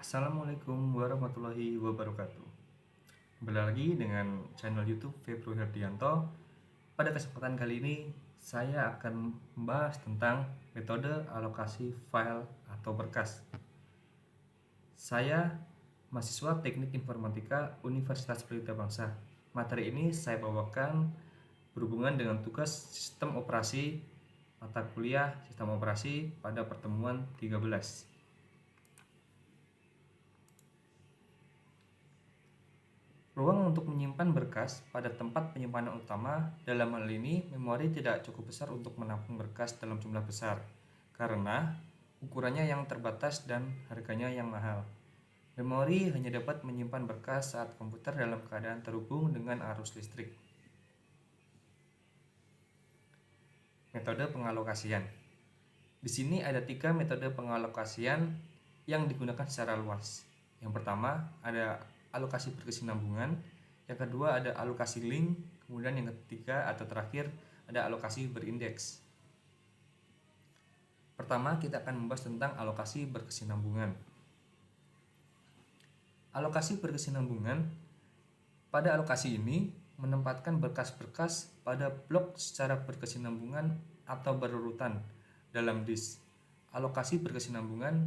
Assalamualaikum warahmatullahi wabarakatuh. Kembali lagi dengan channel YouTube Febru Herdianto. Pada kesempatan kali ini saya akan membahas tentang metode alokasi file atau berkas. Saya mahasiswa Teknik Informatika Universitas Pelita Bangsa. Materi ini saya bawakan berhubungan dengan tugas sistem operasi mata kuliah sistem operasi pada pertemuan 13. Ruang untuk menyimpan berkas pada tempat penyimpanan utama, dalam hal ini memori tidak cukup besar untuk menampung berkas dalam jumlah besar, karena ukurannya yang terbatas dan harganya yang mahal. Memori hanya dapat menyimpan berkas saat komputer dalam keadaan terhubung dengan arus listrik. Metode pengalokasian. Di sini ada 3 metode pengalokasian yang digunakan secara luas. Yang pertama ada alokasi berkesinambungan, yang kedua ada alokasi link, kemudian yang ketiga atau terakhir ada alokasi berindeks. Pertama kita akan membahas tentang alokasi berkesinambungan. Alokasi berkesinambungan, pada alokasi ini menempatkan berkas-berkas pada blok secara berkesinambungan atau berurutan dalam disk. Alokasi berkesinambungan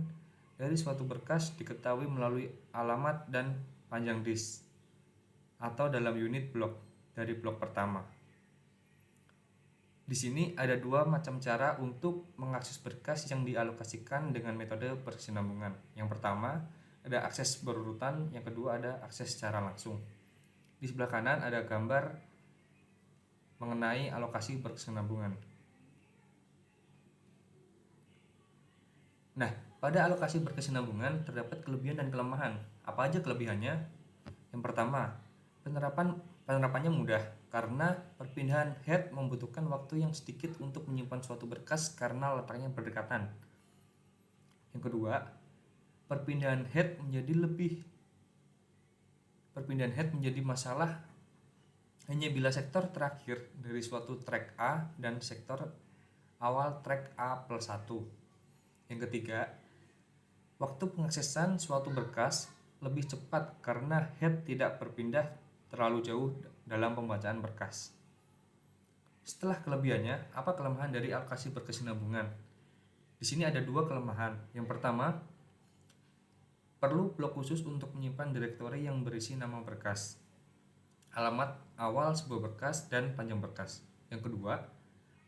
dari suatu berkas diketahui melalui alamat dan panjang disk atau dalam unit blok dari blok pertama. Di sini ada 2 macam cara untuk mengakses berkas yang dialokasikan dengan metode berkesinambungan. Yang pertama ada akses berurutan, yang kedua ada akses secara langsung. Di sebelah kanan ada gambar mengenai alokasi berkesinambungan. Nah, pada alokasi berkesinambungan terdapat kelebihan dan kelemahan. Apa aja kelebihannya? Yang pertama, penerapannya mudah karena perpindahan head membutuhkan waktu yang sedikit untuk menyimpan suatu berkas karena letaknya berdekatan. Yang kedua, perpindahan head menjadi masalah hanya bila sektor terakhir dari suatu track A dan sektor awal track A+1. Yang ketiga, waktu pengaksesan suatu berkas lebih cepat karena head tidak berpindah terlalu jauh dalam pembacaan berkas. Setelah kelebihannya, apa kelemahan dari alokasi berkesinambungan? Di sini ada 2 kelemahan. Yang pertama, perlu blok khusus untuk menyimpan direktori yang berisi nama berkas, alamat awal sebuah berkas, dan panjang berkas. Yang kedua,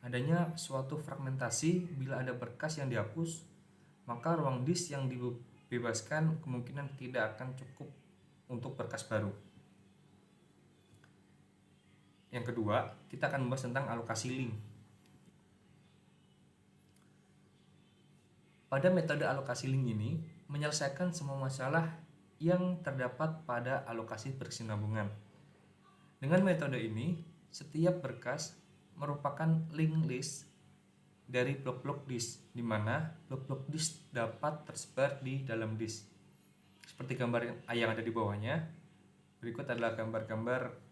adanya suatu fragmentasi. Bila ada berkas yang dihapus, maka ruang disk yang dibebaskan kemungkinan tidak akan cukup untuk berkas baru. Yang kedua, kita akan membahas tentang alokasi link. Pada metode alokasi link ini menyelesaikan semua masalah yang terdapat pada alokasi berkesinambungan. Dengan metode ini, setiap berkas merupakan link list dari blok-blok disk, di mana blok-blok disk dapat tersebar di dalam disk. Seperti gambar yang ada di bawahnya, berikut adalah gambar-gambar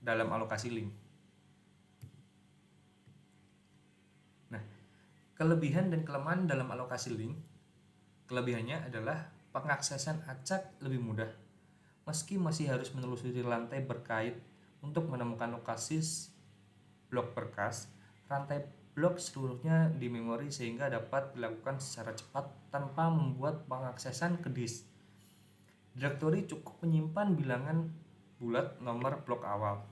dalam alokasi link. Nah, kelebihan dan kelemahan dalam alokasi link. Kelebihannya adalah pengaksesan acak lebih mudah, meski masih harus menelusuri lantai berkait untuk menemukan lokasi blok berkas. Rantai blok seluruhnya di memori sehingga dapat dilakukan secara cepat tanpa membuat pengaksesan ke disk. Direktori cukup menyimpan bilangan bulat nomor blok awal.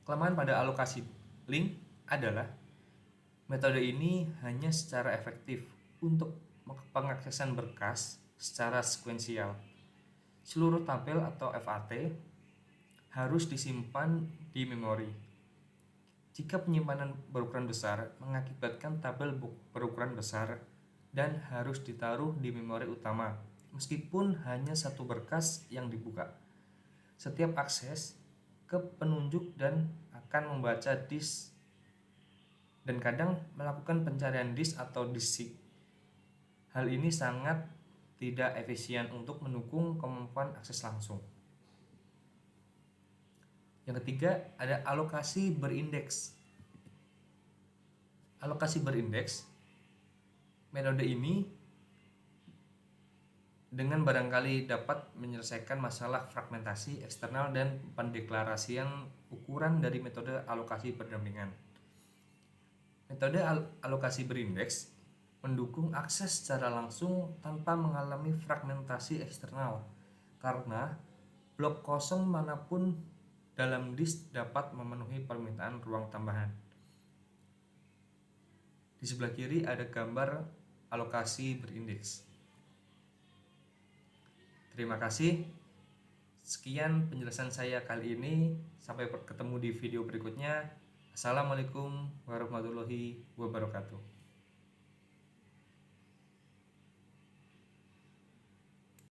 Kelemahan pada alokasi link adalah metode ini hanya secara efektif untuk pengaksesan berkas secara sekuensial. Seluruh tabel atau FAT harus disimpan di memori. Jika penyimpanan berukuran besar mengakibatkan tabel berukuran besar dan harus ditaruh di memori utama, meskipun hanya satu berkas yang dibuka. Setiap akses ke penunjuk dan akan membaca disk dan kadang melakukan pencarian disk atau disk. Hal ini sangat tidak efisien untuk mendukung kemampuan akses langsung. Yang ketiga ada alokasi berindeks. Alokasi berindeks, metode ini dengan barangkali dapat menyelesaikan masalah fragmentasi eksternal dan pendeklarasian ukuran dari metode alokasi berdampingan. Metode alokasi berindeks mendukung akses secara langsung tanpa mengalami fragmentasi eksternal, karena blok kosong manapun dalam disk dapat memenuhi permintaan ruang tambahan. Di sebelah kiri ada gambar alokasi berindeks. Terima kasih. Sekian penjelasan saya kali ini. Sampai ketemu di video berikutnya. Assalamualaikum warahmatullahi wabarakatuh.